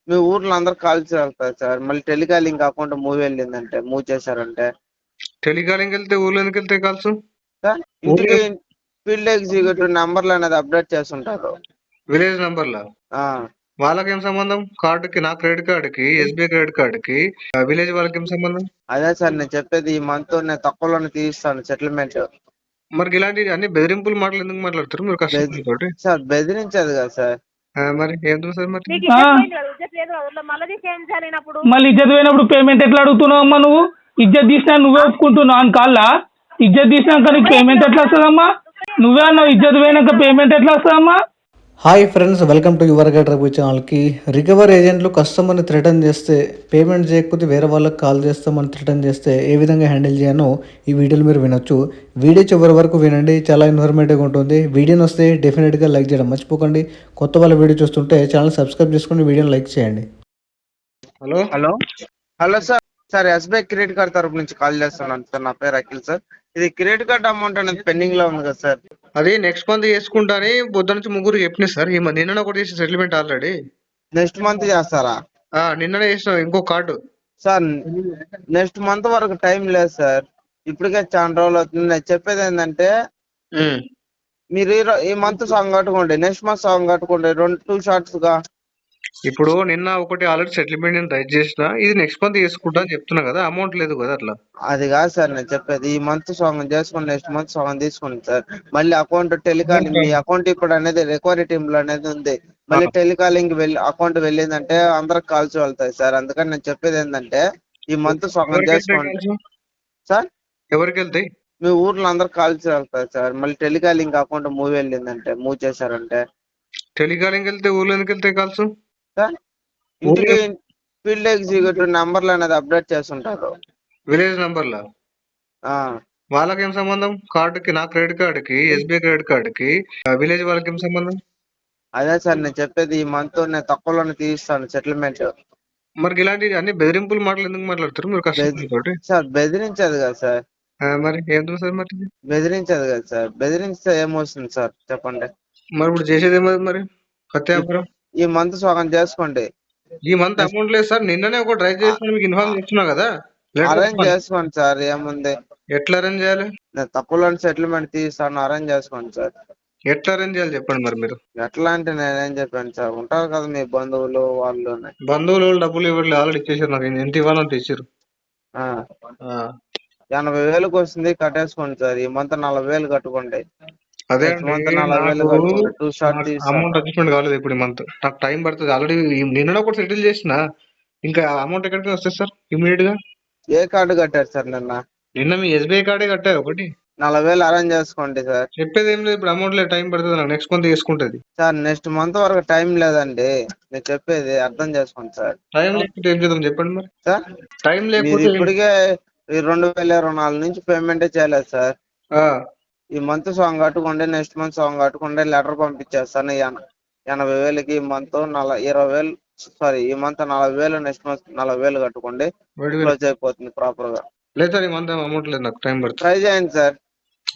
మీ ఊర్లో అందరు కాల్స్ వెళ్తారు సార్. మళ్ళీ టెలికాలింగ్ అకౌంట్ మూవ్ చేశారంటే టెలికాలింగ్ వెళ్తే ఊర్లో ఎందుకు వెళ్తాయి కాల్స్? సార్ ఇంటికి ఫీల్డ్ ఎగ్జిక్యూటివ్ నెంబర్లు అనేది అప్డేట్ చేస్తుంటారు. విలేజ్ నంబర్లా ఆ, వాళ్ళకేం సంబంధం? కార్డుకి, నా క్రెడిట్ కార్డుకి, ఎస్బీఐ క్రెడిట్ కార్డుకి విలేజ్ వాళ్ళకి ఏం సంబంధం? అదే సార్ నేను చెప్పేది. ఈ మంత్ నేను తక్కువలోనే తీస్తాను సెటిల్మెంట్. మరి ఇలాంటి అన్ని బెదిరింపులు మాటలు ఎందుకు మాట్లాడతారు మీరు కస్టమర్ తోటి? సార్ బెదిరించదు కదా సార్. మరి ఏంటో సార్ మరి నీకు ఇజ్జత్ పోయింది కదా, ఇజ్జత్ లేదు కదా ఊర్లో, మళ్ళీ తీసి ఏం చేయాలి అయినప్పుడు? మళ్ళీ ఇజ్జత్ పోయినప్పుడు పేమెంట్ ఎట్లా అడుగుతున్నావు అమ్మా? నువ్వు ఇజ్జత్ తీసినా నువ్వే ఒప్పుకుంటున్నావు అని కాళ్ళ ఇజ్జత్ తీసినాక నీకు పేమెంట్ ఎట్లా వస్తుందమ్మా? నువ్వే అన్నావు ఇజ్జత్ పోయినాక పేమెంట్ ఎట్లా వస్తుందమ్మా? Hi friends, welcome to your guide Raghu ఛానల్కి. రికవర్ ఏజెంట్లు కస్టమర్ని థ్రెటన్ చేస్తే, పేమెంట్ చేయకపోతే వేరే వాళ్ళకి కాల్ చేస్తామని థ్రెటన్ చేస్తే ఏ విధంగా హ్యాండిల్ చేయాలో ఈ వీడియోలో మీరు వినొచ్చు. వీడియో చివరి వరకు వినండి, చాలా ఇన్ఫర్మేటివ్గా ఉంటుంది. వీడియోని వస్తే డెఫినెట్గా లైక్ చేయడం మర్చిపోకండి. కొత్త వాళ్ళ వీడియో చూస్తుంటే ఛానల్ సబ్స్క్రైబ్ చేసుకుని వీడియోని లైక్ చేయండి. Hello hello hello sir. Sir SBI credit card తరపు నుంచి కాల్ చేస్తున్నాను సార్. నా పేరు అఖిల్ సార్. ఇది క్రెడిట్ కార్డ్ అమౌంట్ అనేది పెండింగ్ లో ఉంది కదా సార్. అది నెక్స్ట్ మంత్ చేసుకుంటాని పొద్దు నుంచి ముగ్గురు చెప్పిన సార్. నిన్న ఒకటి చేసిన సెటిల్మెంట్ ఆల్రెడీ. నెక్స్ట్ మంత్ చేస్తారా? నిన్ననే చేసిన ఇంకో కార్డు. సార్ నెక్స్ట్ మంత్ వరకు టైం లేదు సార్. ఇప్పటికే చాలా రోజులు అవుతుంది. నేను చెప్పేది ఏంటంటే మీరు ఈ మంత్ సాంగ్ కట్టుకోండి, నెక్స్ట్ మంత్ సాంగ్ కట్టుకోండి, 2 షార్ట్స్ గా. ఇప్పుడు నిన్న ఒకటి ఆల్రెడీ సెటిల్మెంట్ నేను రైట్ చేసిన, ఇది నెక్స్ట్ మంత్ చేసుకుంటా అని చెప్తున్నా కదా, అమౌంట్ లేదు కదా అట్లా. అది కాదు సార్ నేను చెప్పేది. ఈ మంత్ సాంగ్ చేసుకోండి, నెక్స్ట్ మంత్ సాంగ్ తీసుకోండి సార్. మళ్ళీ అకౌంట్ టెలికాలింగ్, మీ అకౌంట్ ఇప్పుడు అనేది రికవరీ టీమ్ లో అనేది ఉంది. మళ్ళీ టెలికాలింగ్ అకౌంట్ వెళ్ళిందంటే అందరికి కాల్స్ వెళ్తాయి సార్. అందుకని నేను చెప్పేది ఏంటంటే ఈ మంత్ సాంగ్ చేసుకోండి సార్. ఎవరికి వెళ్తాయి? మీ ఊర్లో అందరు కాల్స్ వెళ్తాయి సార్. మళ్ళీ టెలికాలింగ్ అకౌంట్ మూవ్ చేశారంటే టెలికాలింగ్ వెళ్తే ఊర్లో ఎందుకు వెళ్తాయి కాల్స్? సార్ ఇంటికి ఫీల్డ్ ఎగ్జిక్యూటివ్ నెంబర్లు అనేది అప్డేట్ చేస్తుంటారు. విలేజ్ నంబర్లా ఆ, వాళ్ళకేం సంబంధం? కార్డుకి, నా క్రెడిట్ కార్డుకి, ఎస్బీఐ క్రెడిట్ కార్డుకి విలేజ్ వాళ్ళకి ఏం సంబంధం? అదే సార్ నేను చెప్పేది. ఈ మంత్ నేను తక్కువలోనే తీస్తాను సెటిల్మెంట్. మరి ఇలాంటి అన్ని బెదిరింపులు మాటలు ఎందుకు మాట్లాడతారు మీరు కస్టమర్ తోటి? సార్ బెదిరించదు కదా సార్. మరి ఏంటో సార్ మరి బెదిరించదు కదా సార్. బెదిరిస్తే ఏమొస్తుంది సార్ చెప్పండి. మరి ఇప్పుడు చేసేది ఏమది మరి? కత్తి వ్యాపారం. ఈ మంత్ సగం చేసుకోండి. ఈ మంత్ అమౌంట్ లేదు సార్. నిన్ననే ఒక డ్రైవ్ చేసిన మీకు ఇన్ఫార్మ్ చేస్తున్నా కదా. అరేంజ్ చేసుకోండి సార్. ఏముంది, ఎట్లా అరేంజ్ చేయాలి? నేను తక్కువలోనే సెటిల్మెంట్ తీస్తాను, అరేంజ్ చేసుకోండి సార్. ఎట్లా అరేంజ్ చేయాలి చెప్పండి మరి మీరు. ఎట్లా అంటే నేనేం చెప్పాను సార్. ఉంటారు కదా మీ బంధువులు వాళ్ళు. బంధువులు డబ్బులు ఇవ్వట్లేదు, ఆల్రెడీ ఇచ్చేసారు. నాకు ఎంత ఇవ్వాలని తెచ్చారు. 80,000కి వస్తుంది, కట్టేసుకోండి సార్. ఈ మంత్ 40,000 కట్టుకోండి. అదే మంత్ 40,000 కట్టుకోండి. 2 షార్ట్ అమౌంట్ అడ్జస్ట్మెంట్ కాలేదు ఇప్పుడు ఈ మంత్. నాకు టైం పడుతుంది. ఆల్రెడీ నిన్న ఒకటి సెటిల్ చేసిన, ఇంకా అమౌంట్ ఎక్కడికి వస్తుంది సార్ ఇమీడియట్ గా? ఏ కార్డు కట్టారు సార్ నిన్న మీ ఎస్బీఐ కార్డే కట్టారు ఒకటి. 40,000 అరేంజ్ చేసుకోండి సార్. చెప్పేది ఏం లేదు, ఇప్పుడు అమౌంట్ లేదు, టైం పడుతుంది. నాకు నెక్స్ట్ మంత్ చేసుకుంటది సార్. నెక్స్ట్ మంత్ వరకు టైం లేదండి. నేను చెప్పేది అర్థం చేసుకోండి సార్. టైం లేకపోతే ఏం చేద్దాం చెప్పండి మరి. సార్ టైం మీరు లేకపోతే ఇప్పటికే 2024 నుంచి పేమెంటే చేయలేదు సార్. ఈ మంత్ సాంగ్ కట్టుకోండి, నెక్స్ట్ మంత్ సాంగ్ కట్టుకోండి, లెటర్ పంపించేస్తాను. 80,000కి ఈ మంత్ 20,000 సారీ ఈ మంత్ 40,000, నెక్స్ట్ మంత్ 40,000 కట్టుకోండి. క్లోజ్ అయిపోతుంది ప్రాపర్ గా. లేదు సార్, ఈ మంత్ అమౌంట్ లేదు, నాకు టైం పడుతుంది. ట్రై చేయండి సార్.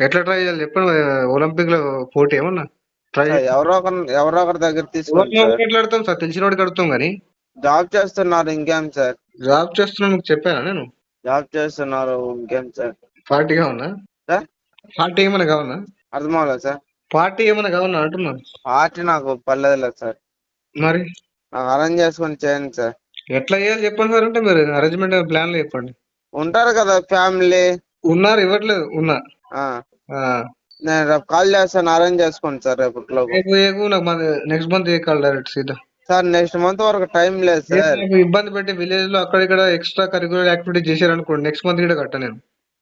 ఎట్లా ట్రై చేయాలి చెప్పండి. ఒలింపిక్ లో పోటీ ఏమన్నా ట్రై ఎవరో ఒకరి దగ్గర తీసుకోండి సార్. ఎట్లా అడుగుతాం సార్? తెలిసిన వాడికి అడుగుతాం కానీ. జాబ్ చేస్తున్నారు ఇంకేం సార్. జాబ్ చేస్తున్నా చెప్పానా నేను? జాబ్ చేస్తున్నారు ఇంకేం సార్. పార్టీ కావన్నా? సార్ పార్టీ ఏమైనా కావన్నా? అర్థం అవ్వలేదు సార్. పార్టీ ఏమైనా కావన్నా అంటున్నాను. పార్టీ నాకు పర్లేదు సార్. మరి నాకు అరేంజ్ చేసుకొని చేయండి సార్. ఎట్లా చేయాలి చెప్పండి సార్. అంటే మీరు అరేంజ్మెంట్ ప్లాన్లు చెప్పండి. ఉంటారు కదా ఫ్యామిలీ. ఉన్నారు, ఇవ్వట్లేదు. ఉన్నా నేను రేపు కాల్ చేస్తాను, అరేంజ్ చేసుకోండి సార్ రేపట్లో. నాకు నెక్స్ట్ మంత్ ఏ కాల్ డైరెక్ట్ సీదా సార్. నెక్స్ట్ మంత్ వరకు టైం లేదు సార్. ఇబ్బంది పెట్టి విలేజ్ లో అక్కడ ఇక్కడ ఎక్స్ట్రా కరిక్యులర్ యాక్టివిటీ చేశారనుకోండి, నెక్స్ట్ మంత్ కూడా కట్ట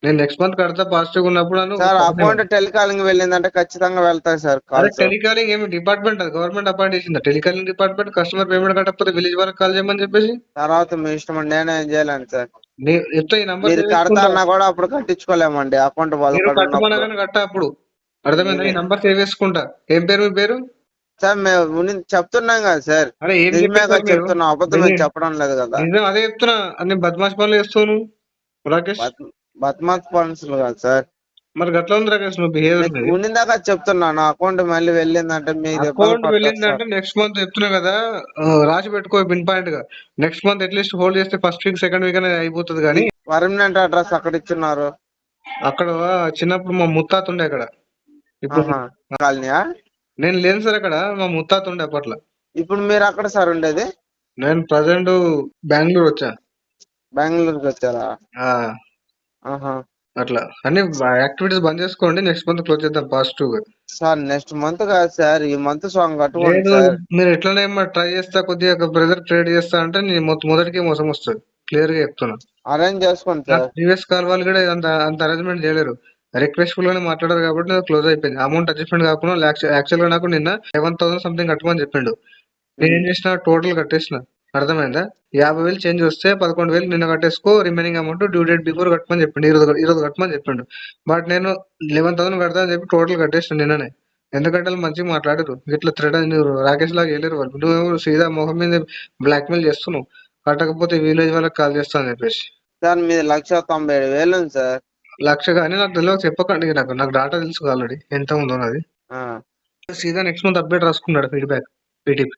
నేను నెక్స్ట్ మంత్ కడతా పాజిటివ్ ఉన్నప్పుడు. సార్ అకౌంట్ టెలికాలింగ్ వెళ్ళిందంటే ఖచ్చితంగా వెళ్తాయి సార్. టెలికాలింగ్ ఏమి డిపార్ట్మెంట్, అది గవర్నమెంట్ అపాయింట్ చేసిందా? టెలికాలింగ్ డిపార్ట్మెంట్ కస్టమర్ పేమెంట్ కట్టకపోతే విలేజ్ వరకు కాల్ చేయమని చెప్పేసి. తర్వాత మీ ఇష్టం అండి, నేనేం చేయలేను సార్. ఈ నంబర్ మీరు కడతారన్నా కూడా అప్పుడు కట్టించుకోలేమండి. అకౌంట్ కట్టమనగానే కట్ట అప్పుడు. అర్థమైందా? ఈ నంబర్ సేవ్ చేసుకుంటా. ఏం పేరు మీ పేరు? సార్ మేము చెప్తున్నాం కదా సార్. అరే ఏం చెప్తున్నాం, అబద్ధం చెప్పడం లేదు కదా. అదే చెప్తున్నా. అన్ని బద్మాష్ పనులు చేస్తాను రాకేష్. బద్మాష్ పనులు కాదు సార్. మరి గట్లా ఉంది రాకేష్ నువ్వు బిహేవియర్ మీకు ఉండిందాక చెప్తున్నాను అకౌంట్ మళ్ళీ వెళ్ళిందంటే మీరు ఇబ్బంది అకౌంట్ పడతారు వెళ్ళిందంటే సార్. నెక్స్ట్ మంత్ చెప్తున్నా కదా, రాసి పెట్టుకో పిన్ పాయింట్ గా. నెక్స్ట్ మంత్ అట్లీస్ట్ హోల్డ్ చేస్తే ఫస్ట్ వీక్ సెకండ్ వీక్ అనేది అయిపోతుంది. కానీ పర్మనెంట్ అడ్రస్ అక్కడ ఇచ్చున్నారు. అక్కడ చిన్నప్పుడు మా ముత్తాత ఉండే అక్కడ. ఇప్పుడు ఆహా. కాలనీయా? నేను లేను సార్ అక్కడ, మా ముత్తాత ఉండే అప్పట్లో. ఇప్పుడు మీరు అక్కడ సార్ ఉండేది? నేను ప్రజెంట్ బెంగళూరు వచ్చా. బెంగళూరుకి వచ్చారా? ఆ, ఆహా. అట్లా అన్ని యాక్టివిటీస్ బంద్ చేసుకోండి, నెక్స్ట్ మంత్ క్లోజ్ చేద్దాం పాజిటివ్ గా. సార్ నెక్స్ట్ మంత్ కాదు సార్, ఈ మంత్ సాంగ్ కట్టుకోండి లేదు, సార్. మీరు ఎట్లనే ట్రై చేస్తా కొద్దిగా ప్రెజర్ క్రియేట్ చేస్తా అంటే నేను మొదటికే మోసం వస్తుంది. క్లియర్ గా చెప్తున్నా. అరేంజ్ చేసుకోండి నాకు సార్. ప్రీవియస్ కాల్ వాళ్ళు కూడా అంత అంత అరేంజ్మెంట్ చేయలేరు. రిక్వెస్ట్ఫుల్ గానే మాట్లాడారు కాబట్టి నాకు క్లోజ్ అయిపోయింది. అమౌంట్ అడ్జస్ట్మెంట్ కాకుండా యాక్చువల్ గా నాకు నిన్న 11,000 సంథింగ్ కట్టమని చెప్పిండు. నేను ఏం చేసిన టోటల్ కట్టేసిన. అర్థమైందా? 50,000 చేంజ్ వస్తే 11,000 నిన్న కట్టేసుకో, remaining amount due date before కట్టమని చెప్పిండు. ఈరోజు కట్టమని చెప్పిండు. బట్ నేను 11,000 కడతా అని చెప్పి టోటల్ కట్టేసిన నిన్ననే. ఎందుకంటే వాళ్ళు మంచిగా మాట్లాడారు. ఇట్లా థ్రెడ్ నువ్వు రాకేష్ లాగా వెళ్ళారు వాళ్ళు. నువ్వు సీదా మొహం మీద బ్లాక్ మెయిల్ చేస్తున్నావు. కట్టకపోతే విలేజ్ వాళ్ళకి కాల్ చేస్తా అని చెప్పేసి. సార్ మీది 1,97,000 ఉంది సార్. లక్ష కానీ నాకు తెలియదు, చెప్పకండి. నాకు డాటా తెలుసు ఆల్రెడీ ఎంత ఉందో అది. ఆ. సీదా నెక్స్ట్ మంత్ అప్డేట్ రాసుకున్నాడు ఫీడ్బ్యాక్ పీటీపీ.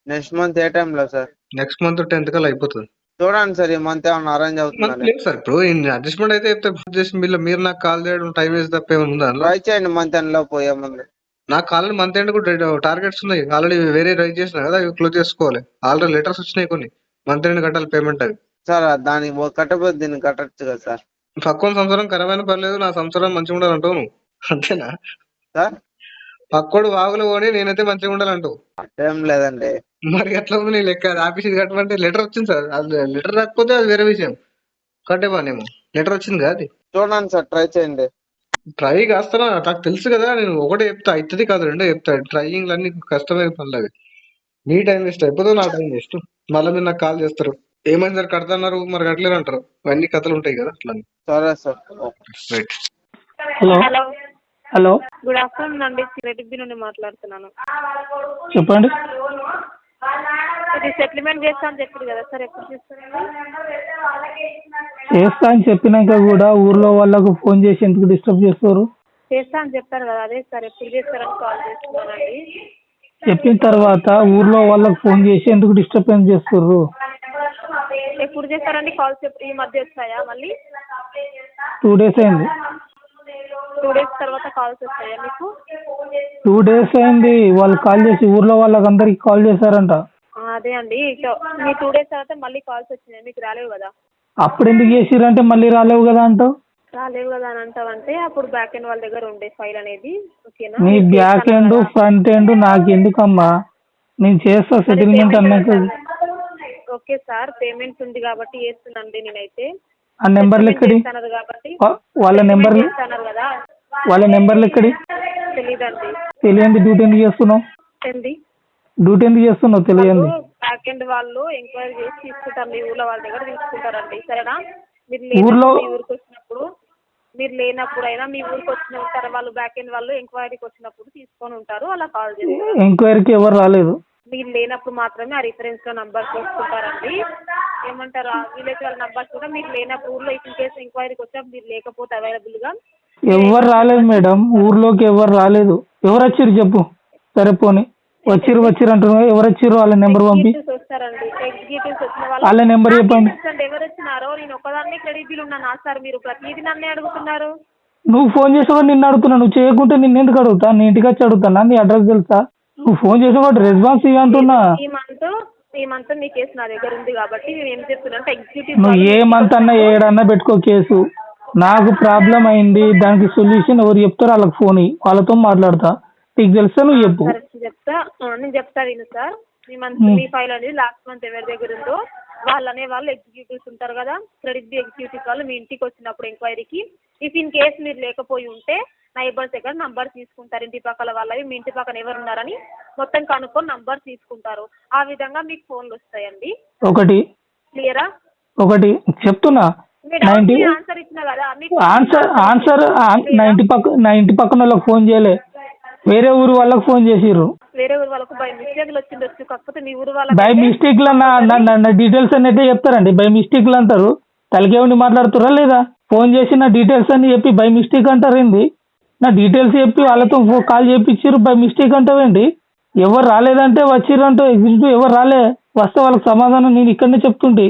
నెక్స్ట్ మంత్ ఏ టైంలో సార్? నెక్స్ట్ మంత్ 10th కల్లా అయిపోతుంది. చూడండి సార్, ఈ మంత్ ఏమన్నా అరేంజ్ మంత్ అవుతుందని. లేదు సార్, ఇప్పుడు అడ్జస్ట్మెంట్ అయితే చెప్తే చేసి మీరు నాకు కాల్ చేయడం టైం వేస్ట్ తప్ప ఏమైనా ఉందా అందులో? ట్రై చేయండి మంత్ ఎండ్ లో పోయే ముందు. నాకు ఆల్రెడీ మంత్ ఎండ్ కూడా టార్గెట్స్ ఉన్నాయి. ఆల్రెడీ వేరే రైజ్ చేసిన కదా, అవి క్లోజ్ చేసుకోవాలి. ఆల్రెడీ లెటర్స్ వచ్చినాయి కొన్ని, మంత్ ఎండ్ కట్టాలి పేమెంట్. అవి సార్ దానికి కట్టకపోతే దీన్ని కట్టచ్చు కదా సార్. పక్కన సంవత్సరం ఖరాబ్ అయినా పర్లేదు, నా సంవత్సరం మంచిగా ఉండాలంటావు నువ్వు, అంతేనా? సార్ పక్కోడు వాగులు పోని నేనైతే మంచిగా ఉండాలంటావు. ఏం లేదండి. మరి ఎట్లా ఉంది నీ లెక్క? ఆఫీస్ కట్టమంటే లెటర్ వచ్చింది సార్, అది లెటర్ రాకపోతే అది వేరే విషయం. కట్టేపానేమో, లెటర్ వచ్చింది కదా అది. చూడండి సార్, ట్రై చేయండి. ట్రై కాస్తానా? నాకు తెలుసు కదా, నేను ఒకటే చెప్తా, అవుతుంది కాదు రెండో చెప్తా. ట్రైయింగ్ అన్ని కష్టమైన పనులు అవి. మీ టైం వేస్ట్ అయిపోతుంది, నా టైం వేస్ట్. మళ్ళీ మీరు నాకు కాల్ చేస్తారు, ఏమైంది సార్ కడతన్నారు మరి కట్టలేరు అంటారు. అవన్నీ కథలు ఉంటాయి కదా అట్లా. సరే sir. Right. Hello hello, hello good afternoon అండి. రెడ్డి నుండి మాట్లాడుతున్నాను. చెప్పండి. ఇది సెటిల్మెంట్ చేస్తా అని చెప్పారు కదా సార్, ఎప్పుడు చేస్తారండి? చేస్తా అని చెప్పినాక కూడా ఊర్లో వాళ్ళకు ఫోన్ చేసి ఎందుకు డిస్టర్బ్ చేస్తారు? చేస్తా అని చెప్పారు కదా, అదే సార్ ఎప్పుడు చేస్తారని కాల్ చేస్తున్నానండి. చెప్పిన తర్వాత ఊర్లో వాళ్ళకు ఫోన్ చేసి ఎందుకు డిస్టర్బెన్స్ చేస్తారు? ఎప్పుడు చేస్తారండి కాల్స్? ఈ మధ్య వచ్చాయా మళ్ళీ? 2 days అయింది. 2 days తర్వాత కాల్స్ వస్తాయా మీకు? 2 days అయింది. వాళ్ళు కాల్ చేసి ఊర్లో వాళ్ళకి అందరికి కాల్ చేశారంట. అదే అండి, మీ 2 days తర్వాత మళ్ళీ కాల్స్ వచ్చినాయి, మీకు రాలేవు కదా? అప్పుడు ఎందుకు చేసిరంటే మళ్ళీ రాలేవు కదా అంటావు. రాలేవు కదా అని అంటావంటే అప్పుడు బ్యాక్ ఎండ్ వాళ్ళ దగ్గర ఉండే ఫైల్ అనేది. ఓకేనా? నీ బ్యాక్ ఎండ్ ఫ్రంట్ ఎండ్ నాకు ఎందుకమ్మా, నేను చేస్తా సెటిల్మెంట్ అన్నాక. ఓకే సార్, పేమెంట్ ఉంది కాబట్టి చేస్తున్నాండి నేనైతే. ఆ నెంబర్లు ఎక్కడి? కాబట్టి వాళ్ళ నెంబర్లు కదా. వాళ్ళ నెంబర్లు ఎక్కడి? తెలీదండి. తెలియంది డ్యూటీ ఎందుకు చేస్తున్నావు? ఏంది డ్యూటీ ఎందుకు చేస్తున్నావు తెలియంది? బ్యాక్ ఎండ్ వాళ్ళు ఎంక్వైరీ చేసి తీసుకుంటారు, మీ ఊళ్ళో వాళ్ళ దగ్గర తీసుకుంటారండి. సరేనా? మీరు ఊర్లో మీ ఊరికి వచ్చినప్పుడు, మీరు లేనప్పుడు అయినా మీ ఊరికి వచ్చిన ఉంటారు వాళ్ళు, బ్యాక్ ఎండ్ వాళ్ళు ఎంక్వైరీకి వచ్చినప్పుడు తీసుకొని ఉంటారు, అలా కాల్ చేస్తారు. ఎంక్వైరీకి ఎవరు రాలేదు. మీరు లేనప్పుడు మాత్రమే ఆ రిఫరెన్స్ లో నంబర్స్ వస్తుంటారండి. ఏమంటారు, ఆ విలేజ్ వాళ్ళ నంబర్స్ కూడా మీరు లేనప్పుడు, ఊర్లో ఇన్ కేసు ఎంక్వైరీకి వచ్చినప్పుడు మీరు లేకపోతే అవైలబుల్ గా ఎవరు రాలేదు మేడం, ఊర్లోకి ఎవరు రాలేదు. ఎవరు వచ్చిర్రు చెప్పు. సరే పోనీ వచ్చిర్రు అంటున్నారు, ఎవరు వచ్చిర్రు? వాళ్ళ నెంబర్ పంపి. వస్తారండి ఎగ్జిక్యూటివ్స్ వచ్చిన వాళ్ళ నెంబర్ చెప్పండి. ఎవరు వచ్చినారో నేను ఒకదాన్ని క్రెడిబుల్ ఉన్నాను సార్, మీరు ప్రతిదీ నన్నే అడుగుతున్నారు. నువ్వు ఫోన్ చేసేవాడు నిన్ను అడుగుతున్నా, నువ్వు చేయకుంటే నిన్ను ఎందుకు అడుగుతా? నీ ఇంటికి వచ్చి అడుగుతానా? నీ అడ్రస్ తెలుసా? నువ్వు ఫోన్ చేసేవాడు రెస్పాన్స్ ఇవ్వ అంటున్నా. ఈ మంత్ మీ కేసు నా దగ్గర ఉంది కాబట్టి నేను ఏం చెప్తున్నా అంటే ఎగ్జిక్యూటివ్ నువ్వు ఏ మంత్ అన్నా ఏడన్నా పెట్టుకో కేసు. నాకు ప్రాబ్లం అయింది, దానికి సొల్యూషన్ ఎవరు చెప్తారో వాళ్ళకి ఫోన్ ఇయ్యి, వాళ్ళతో మాట్లాడతా. నీకు తెలుసా? నువ్వు చెప్పు. నేను చెప్తా విను సార్. మీ మంత్ మీ ఫైల్ అనేది లాస్ట్ మంత్ ఎవరి దగ్గర ఉందో వాళ్ళు ఎగ్జిక్యూటివ్స్ ఉంటారు కదా, క్రెడిట్ ఎగ్జిక్యూటివ్స్ వాళ్ళు మీ ఇంటికి వచ్చినప్పుడు ఎంక్వైరీకి, ఇఫ్ ఇన్ కేసు మీరు లేకపోయి ఉంటే నైబర్స్ దగ్గర నంబర్ తీసుకుంటారు. ఇంటి పక్కల వాళ్ళవి, మీ ఇంటి పక్కన ఎవరు ఉన్నారని మొత్తం కనుక్కొని నంబర్ తీసుకుంటారు. ఆ విధంగా మీకు ఫోన్లు వస్తాయండి. ఒకటి క్లియరా? ఒకటి చెప్తున్నా, ఆన్సర్ ఇచ్చిన కదా ఆన్సర్ నా ఇంటి పక్కన వాళ్ళకి ఫోన్ చేయలే, వేరే ఊరు వాళ్ళకి ఫోన్ చేసిర్రు. వేరే ఊరు వాళ్ళకు బై మిస్టేక్ వచ్చిండొచ్చు, కాకపోతే మీ ఊరు వాళ్ళకి బై మిస్టేక్ లో నా డీటెయిల్స్ అని అయితే చెప్తారండి. బై మిస్టేక్ లో అంటారు, తలకే ఉండి మాట్లాడుతురా లేదా? ఫోన్ చేసి నా డీటెయిల్స్ అన్ని చెప్పి బై మిస్టేక్ అంటారేంది? నా డీటెయిల్స్ చెప్పి వాళ్ళతో కాల్ చేయించారు, బై మిస్టేక్ అంటావేంటి? ఎవరు రాలేదంటే వచ్చిర్రంటే ఎగ్జిక్యూటివ్ ఎవరు రాలే, వస్తే వాళ్ళకి సమాధానం నేను ఇక్కడనే చెప్తుంటే.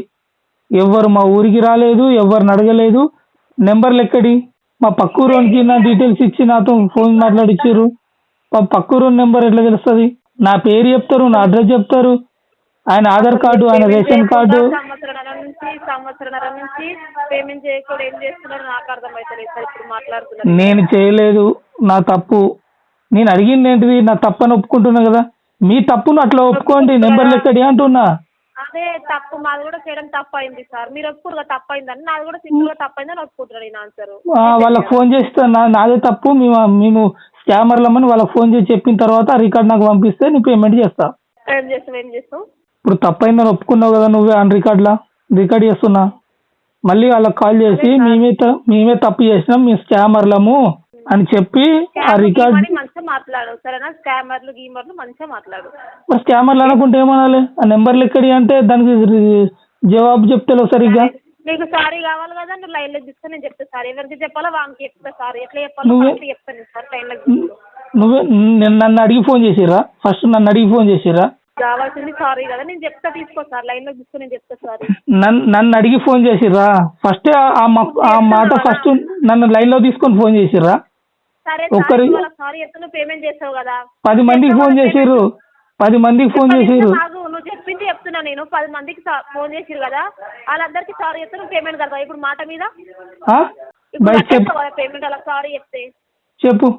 ఎవరు మా ఊరికి రాలేదు, ఎవరిని అడగలేదు. నెంబర్లు ఎక్కడి? మా పక్కూరోనికి నా డీటెయిల్స్ ఇచ్చి నాతో ఫోన్ మాట్లాడిచ్చారు. మా పక్కూరోని నెంబర్ ఎట్లా తెలుస్తుంది? నా పేరు చెప్తారు, నా అడ్రస్ చెప్తారు, ఆయన ఆధార్ కార్డు, ఆయన రేషన్ కార్డు. సంవత్సరాల నుంచి పేమెంట్ చేయకుండా ఏం చేస్తున్నారు నాకు అర్థమైతలేదు సార్. ఇప్పుడు మాట్లాడుతున్నారు. నేను చేయలేదు, నా తప్పు. నేను అడిగింది ఏంటిది? నా తప్పని ఒప్పుకుంటున్నా కదా. మీ తప్పును అట్లా ఒప్పుకోండి, నెంబర్లు ఎక్కడి అంటున్నా. అదే తప్పు, మాది కూడా చేయడం తప్పు అయింది సార్. మీరు ఒప్పుకోరుగా తప్పు అయిందని, నాది కూడా సింపుల్ గా తప్పు అయిందని ఒప్పుకుంటున్నాను నేను ఆన్సర్. వాళ్ళకి ఫోన్ చేస్తే నాదే తప్పు, మేము స్కామర్లమని వాళ్ళకి ఫోన్ చేసి చెప్పిన తర్వాత ఆ రికార్డ్ నాకు పంపిస్తే నీ పేమెంట్ చేస్తా. ఏం చేస్తావు? ఇప్పుడు తప్పైందని ఒప్పుకున్నావు కదా నువ్వే, ఆన్ రికార్డ్ చేస్తున్నా. మళ్ళీ వాళ్ళకి కాల్ చేసి మేమే తప్పు చేసినాం, మేము స్కామర్లము అని చెప్పి ఆ రికార్డ్. మంచిగా మాట్లాడు సరేనా? స్కామర్లు గీమర్లు మంచిగా మాట్లాడు. స్కామర్లు అనుకుంటే ఏమనాలి? ఆ నెంబర్లు ఎక్కడి అంటే దానికి జవాబు చెప్తావు సరిగ్గా. నీకు సారీ కావాలి కదా, నువ్వు లైన్ లో తీసుకొని నేను చెప్తా సార్. ఎవరికి చెప్పాలో వానికి చెప్తా సార్. ఎట్లా చెప్పాలో చెప్తాను సార్. లైన్ లో నువ్వే నన్ను అడిగి ఫోన్ చేసిర్రా? ఫస్ట్ నన్ను అడిగి ఫోన్ చేసిర్రా? కావాల్సింది సారీ కదా, నేను చెప్తా తీసుకో సార్. లైన్ లో తీసుకొని నేను చెప్తా సారీ. నన్ను అడిగి ఫోన్ చేసిర్రా? ఫస్ట్ ఆ మాట ఫస్ట్ నన్ను లైన్ లో తీసుకొని ఫోన్ చేసిర్రా? సరే సారీ చెప్తే నువ్వు పేమెంట్ చేస్తావు కదా. 10 మందికి ఫోన్ చేసిర్రు, 10 మందికి ఫోన్ చేసిర్రు. నువ్వు చెప్పింది చెప్తున్నా నేను. 10 మందికి ఫోన్ చేసిర్రు కదా, వాళ్ళందరికి సారీ చెప్తే నువ్వు పేమెంట్ కడతావు ఇప్పుడు మాట మీద. పేమెంట్ అలా సారీ చెప్తే చెప్పు,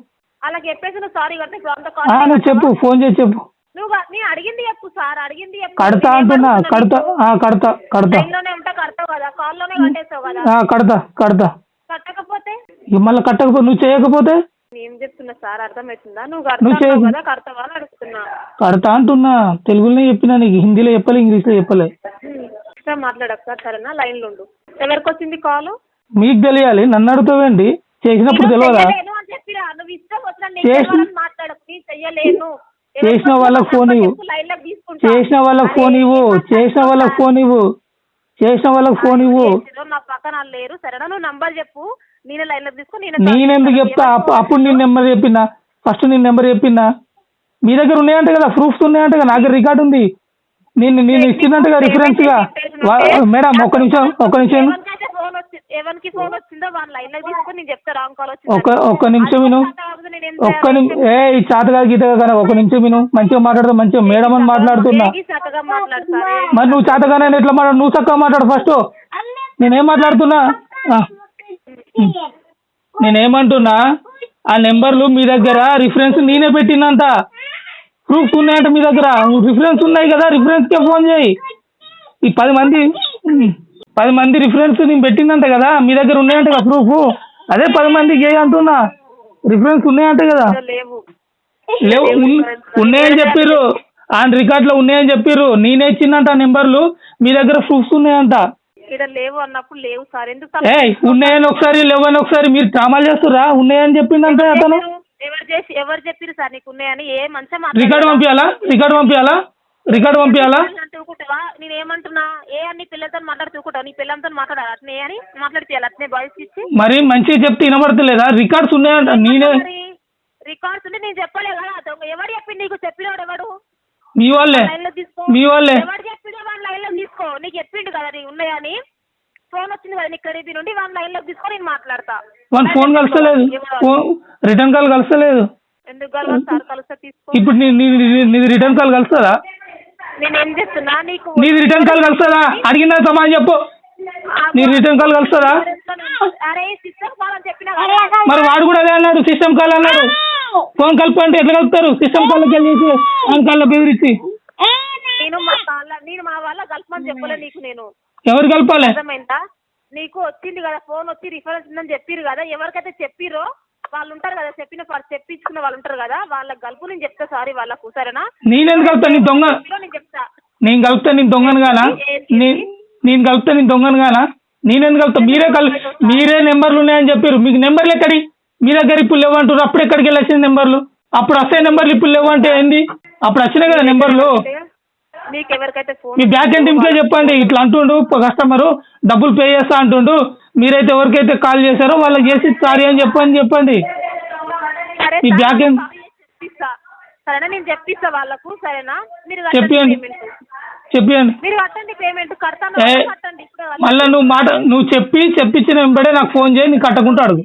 అలా చెప్పేసి నువ్వు సారీ కడితే ఇప్పుడు అంత నువ్వు చెప్పు, ఫోన్ చేసి చెప్పు. నువ్వు నేను అడిగింది చెప్పు సార్. అడిగింది చెప్పు. కడతా అంటున్నా, కడతా లైన్లోనే ఉంటా, కడతావు కదా. కాల్ లోనే కట్టేస్తావు కదా. కడతా. కట్టకపోతే మళ్ళీ కట్టకపోతే నువ్వు చేయకపోతే ఏం చెప్తున్నా సార్? అర్థమవుతుందా? నువ్వు కడతావు కదా, కడతావా అని అడుగుతున్నా. కడతా అంటున్నా. తెలుగులోనే చెప్పినా నీకు, హిందీలో చెప్పలే, ఇంగ్లీష్ లో చెప్పలే. ఇష్టం మాట్లాడకు సార్ సరేనా? లైన్ లో ఉండు. ఎవరికి వచ్చింది కాల్? మీకు తెలియాలి, నన్ను అడుగుతావేంటి? చేసినప్పుడు తెలియదా? నువ్వు ఇష్టం వచ్చిన మాట్లాడకు. చెయ్యలేను. చేసిన వాళ్ళకి ఫోన్ ఇవ్వు, చేసిన వాళ్ళకి ఫోన్ ఇవ్వు, చేసిన వాళ్ళకి ఫోన్ ఇవ్వు, చేసిన వాళ్ళకి ఫోన్ ఇవ్వు. నా పక్కన లేరు సరేనా? నువ్వు నంబర్ చెప్పు, నేను లైన్ లో తీసుకుని. నేనెందుకు చెప్తా? అప్పుడు నేను నెంబర్ చెప్పినా, ఫస్ట్ నేను నెంబర్ చెప్పినా. మీ దగ్గర ఉన్నాయంట కదా, ప్రూఫ్స్ ఉన్నాయంట కదా, నా దగ్గర రికార్డు ఉంది. నేను ఇచ్చినట్టుగా రిఫరెన్స్ గా. మేడం ఒక్క నిమిషం. ఎవరికి ఫోన్ వచ్చిందో వాళ్ళ లైన్ లో తీసుకొని నేను చెప్తా. రాంగ్ కాల్ ఒక్క నిమిషం విను. చాతగా గీతగా కానీ ఒక్క నిమిషం విను. మంచిగా మాట్లాడుతూ, మంచిగా మేడం అని మాట్లాడుతున్నా. మరి నువ్వు చాతగానే ఎట్లా మాట్లాడు? నువ్వు చక్కగా మాట్లాడు ఫస్ట్. నేనేం మాట్లాడుతున్నా? నేనేమంటున్నా, ఆ నెంబర్లు మీ దగ్గర రిఫరెన్స్ నేనే పెట్టినంత, ప్రూఫ్స్ ఉన్నాయంట మీ దగ్గర. రిఫరెన్స్ ఉన్నాయి కదా, రిఫరెన్స్ కే ఫోన్ చేయి. ఈ 10 మంది రిఫరెన్స్ నేను పెట్టిందంట కదా, మీ దగ్గర ఉన్నాయంట కదా ప్రూఫ్. అదే 10 మందికి ఏ అంటున్నా, రిఫరెన్స్ ఉన్నాయంట కదా. లేవు, ఉన్నాయని చెప్పిర్రు, ఆన్ రికార్డ్ లో ఉన్నాయని చెప్పిర్రు. నేనే ఇచ్చిందంట నెంబర్లు, మీ దగ్గర ప్రూఫ్స్ ఉన్నాయంట. లేవు అన్నప్పుడు లేవు సార్. ఎందుకు ఉన్నాయని ఒకసారి, లేవని ఒకసారి. మీరు డ్రామాలు చేస్తురా? ఉన్నాయని చెప్పిందంటే అతను. ఎవరు చెప్పారు సార్ నీకు ఉన్నాయని? ఏ మంచిగా రికార్డు పంపించాలా? నేను ఏమంటున్నా, ఏ అన్ని పిల్లలతో మాట్లాడుతూకుంటావు? నీ పిల్లలతో మాట్లాడాలి అట్నే అని మాట్లాడితే అట్నే బాయ్స్ ఇచ్చి. మరి మంచిగా చెప్తే వినబడతలేదా? రికార్డ్స్ ఉన్నాయంట. నేనే రికార్డ్స్ ఉంటే నేను చెప్పలే కదా. ఎవరు చెప్పింది నీకు? చెప్పినవాడు ఎవడు? మీ వాళ్ళే. ఎవరు చెప్పిండు? వాళ్ళ లైన్ లో తీసుకో. నీకు చెప్పిండు కదా నీ ఉన్నాయని. ఫోన్ వచ్చింది కదా నీకు ఖరీదు నుండి, వాళ్ళ లైన్ లో తీసుకో, నేను మాట్లాడతా. ఫోన్ కలుస్తలేదు, రిటర్న్ కాల్ కలుస్తలేదు. ఎందుకు కలవాలి సార్? కలుస్తా తీసుకో. ఇప్పుడు నీది రిటర్న్ కాల్ కలుస్తుందా? నేనేం చేస్తున్నా? నీది రిటర్న్ కాల్ కలుస్తుందా? అడిగిన సమాధానం చెప్పు. నీ రిటర్న్ కాల్ కలుస్తుందా? అరే సిస్టమ్ కాల్ అని చెప్పినా. మరి వాడు కూడా అదే అన్నాడు, సిస్టమ్ కాల్ అన్నాడు. ఫోన్ కలుపు అంటే ఎట్లా కలుపుతారు? సిస్టమ్ కాల్కి వెళ్ళేసి ఫోన్ కాల్లో బెదిరించి. నేను మా వాళ్ళ కలపమని చెప్పలే నీకు. నేను ఎవరు కలపాలి? అర్థమైందా? నీకు వచ్చింది కదా ఫోన్, వచ్చి రిఫరెన్స్ ఉందని చెప్పిరు కదా. ఎవరికైతే చెప్పిరో వాళ్ళు ఉంటారు కదా, చెప్పించుకున్న వాళ్ళు ఉంటారు కదా, వాళ్ళకి కలుపు. నేను చెప్తా సారీ వాళ్ళకు సరేనా? నేనెందుకు కలుపుతా? నీ దొంగ. నేను చెప్తా. నేను కలుపుతా నేను దొంగను గానా? నేను కలుపుతా నేను దొంగను గానా? నేనెందుకు కలుపుతా? మీరే నెంబర్లు ఉన్నాయని చెప్పారు. మీకు నెంబర్లు ఎక్కడి? మీ దగ్గర ఇప్పుడు లేవంటారు. అప్పుడు ఎక్కడికి వెళ్ళి నెంబర్లు? అప్పుడు వస్తే నెంబర్లు ఇప్పుడు లేవంటే ఏంది? అప్పుడు వచ్చినాయి కదా నెంబర్లు. మీ బ్యాక్ ఎండ్ టీమ్కే చెప్పండి, ఇట్లా అంటుండు కస్టమరు డబ్బులు పే చేస్తా అంటుండు, మీరైతే ఎవరికైతే కాల్ చేశారో వాళ్ళకి చేసి సారీ అని చెప్పండి. సరే ఈ సార్, బ్యాక్ ఎండ్ sorry చెప్పిస్తా. సరేనా, నేను చెప్పిస్తా వాళ్ళకు. సరేనా, మీరు చెప్పండి పేమెంట్ చెప్పండి. మీరు కట్టండి, పేమెంట్ కడతాను కట్టండి ఇప్పుడు. మళ్ళీ నువ్వు చెప్పించిన వెంబడే నాకు ఫోన్ చేయి, నీకు కట్టకుండా అడుగు.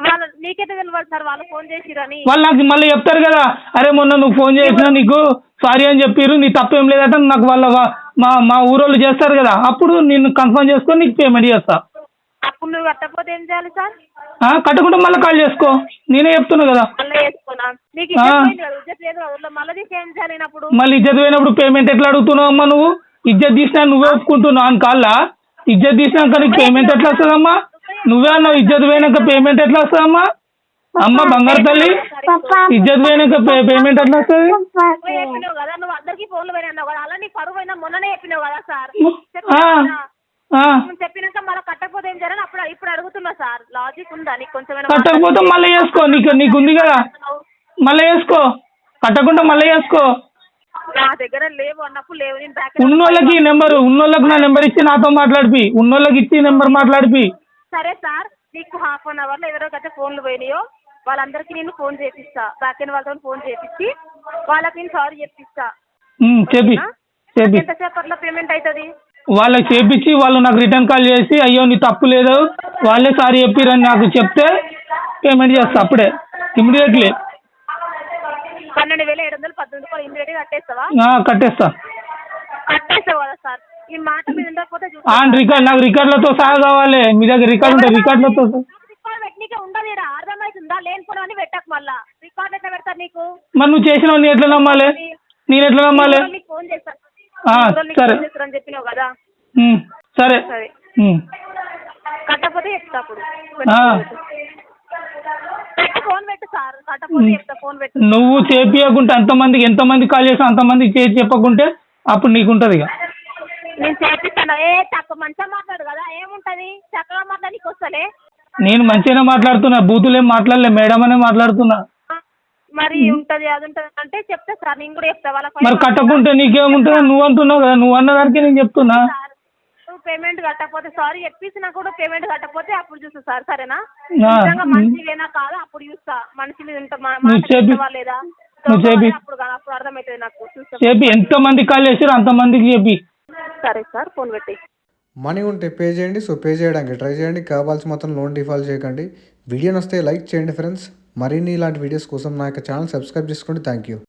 వాళ్ళు నీకైతే తెలియదు సార్, వాళ్ళు ఫోన్ చేసిరని. వాళ్ళు నాకు మళ్ళీ చెప్తారు కదా, అరే మొన్న నువ్వు ఫోన్ చేసినా నీకు సారీ అని చెప్పారు, నీ తప్పేం లేదంటే నాకు వాళ్ళ మా ఊరోళ్ళు చేస్తారు కదా, అప్పుడు నిన్ను కన్ఫర్మ్ చేసుకొని నీకు పేమెంట్ చేస్తా. అప్పుడు నువ్వు కట్టకపోతే ఏం చేయాలి సార్? కట్టకుండా మళ్ళీ కాల్ చేసుకో, నేనే చెప్తున్నా కదా. మళ్ళీ చేసుకోనా? నీకు ఇజ్జత్ లేదు కదా, మళ్ళీ తీసి ఏం చేయాలి అప్పుడు? మళ్ళీ ఇజ్జత్ పోయినప్పుడు పేమెంట్ ఎట్లా అడుగుతున్నావు అమ్మా? నువ్వు ఇజ్జత్ తీసినా నువ్వే ఒప్పుకుంటున్నావు అని కాల్లా. ఇజ్జత్ తీసినాక నీకు పేమెంట్ ఎట్లా వస్తుందమ్మా? నువ్వే అన్నావు ఇజ్జత్ పోయినాక పేమెంట్ ఎట్లా వస్తుందమ్మా? అమ్మ బంగారు తల్లి, ఇజ్జత్ పోయినాక పేమెంట్ ఎట్లా వస్తుంది? చెప్పినావు కదా, నువ్వు అందరికి ఫోన్లు పోయినా అన్నావు కదా, అలా నీ పరువు పోయినా మొన్ననే చెప్పినావు కదా సార్. చెప్పినాక మళ్ళీ కట్టకపోతే ఏం చేయాలని అప్పుడు ఇప్పుడు అడుగుతున్నా సార్. లాజిక్ ఉందా నీకు కొంచెం? కట్టకపోతే మళ్ళీ చేసుకో, నీకు ఉంది కదా, మళ్ళీ చేసుకో. కట్టకుండా మళ్ళీ చేసుకో. నా దగ్గర లేవు అన్నప్పుడు లేవు. నేను ఉన్నోళ్ళకి ఉన్నోళ్ళకి నా నెంబర్ ఇచ్చి నాతో మాట్లాడిపి, ఉన్నోళ్ళకి ఇచ్చి నెంబర్ మాట్లాడిపి. సరే సార్, నీకు హాఫ్ అన్ అవర్ లో ఎవరికైతే ఫోన్లు పోయినాయో వాళ్ళందరికీ నేను ఫోన్ చేపిస్తా. బ్యాక్ ఎండ్ వాళ్ళతో ఫోన్ చేపించి వాళ్ళకి నేను సారీ చెప్పిస్తా. చెప్పి ఎంతసేపట్లో పేమెంట్ అవుతుంది? వాళ్ళకి చేపించి వాళ్ళు నాకు రిటర్న్ కాల్ చేసి అయ్యో నీ తప్పు లేదు వాళ్ళే సారీ చెప్పిరని నాకు చెప్తే పేమెంట్ చేస్తా అప్పుడే ఇమ్మీడియట్లీ. 12,718 ఇమ్మీడియట్గా కట్టేస్తావా? కట్టేస్తా. కట్టేస్తావు కదా సార్. ఈ మాట మీద ఉండకపోతే నాకు రికార్డులతో సహా కావాలి. మీ దగ్గర రికార్డు ఉంటాయి, రికార్డులతో రికార్డు పెట్టనీకే ఉండదు. అర్థమవుతుందా? లేనిపోవని పెట్టకు. మళ్ళా రికార్డు ఎట్లా పెడతారు నీకు? మరి నువ్వు చేసినావు, నేను ఎట్లా నమ్మాలి? నేను ఎట్లా నమ్మాలి? ఫోన్ చేస్తాను సరే అని చెప్పినావు కదా. సరే సరే, కట్టకపోతే చెప్తా. అప్పుడు ఫోన్ పెట్టు సార్, కట్టకపోతే చెప్తా. ఫోన్ పెట్టు. నువ్వు చేపియకుంటే ఎంతమందికి కాల్ చేసా అంతమందికి చేసి చెప్పకుంటే అప్పుడు నీకుంటది. ఇక నేను చేపిస్తాను. తక్కువ మంచిగా మాట్లాడు కదా, ఏముంటది? చక్కగా మాట్లాడికి వస్తలే. నేను మంచిగానే మాట్లాడుతున్నా, బూతులేం మాట్లాడలే, మేడం అనే మాట్లాడుతున్నా. మరి ఉంటది అది ఉంటది అంటే చెప్తా సార్, నేను కూడా చెప్తా వాళ్ళకి. మరి కట్టకుంటే నీకేముంటుంది? నువ్వు అంటున్నావు కదా, నువ్వు అన్నదానికి నేను చెప్తున్నా. నువ్వు పేమెంట్ కట్టకపోతే సారీ చెప్పేసినా కూడా పేమెంట్ కట్టకపోతే అప్పుడు చూస్తా సార్. సరేనా? నిజంగా మనిషివేనా కాదా అప్పుడు చూస్తా. మనిషిని లేదా అప్పుడు అర్థమవుతుంది నాకు. చెప్పి ఎంతమందికి కాల్ చేసారో అంతమందికి చెప్పి. సరే సార్, ఫోన్ పెట్టి. మనీ ఉంటే పే చేయండి. సో పే చేయడానికి ట్రై చేయండి. కావాల్సి మొత్తం లోన్ డిఫాల్ట్ చేయకండి. వీడియో నస్తే లైక్ చేయండి ఫ్రెండ్స్. మరిన్ని ఇలాంటి వీడియోస్ కోసం నా యొక్క ఛానల్ సబ్స్క్రైబ్ చేసుకోండి. Thank you.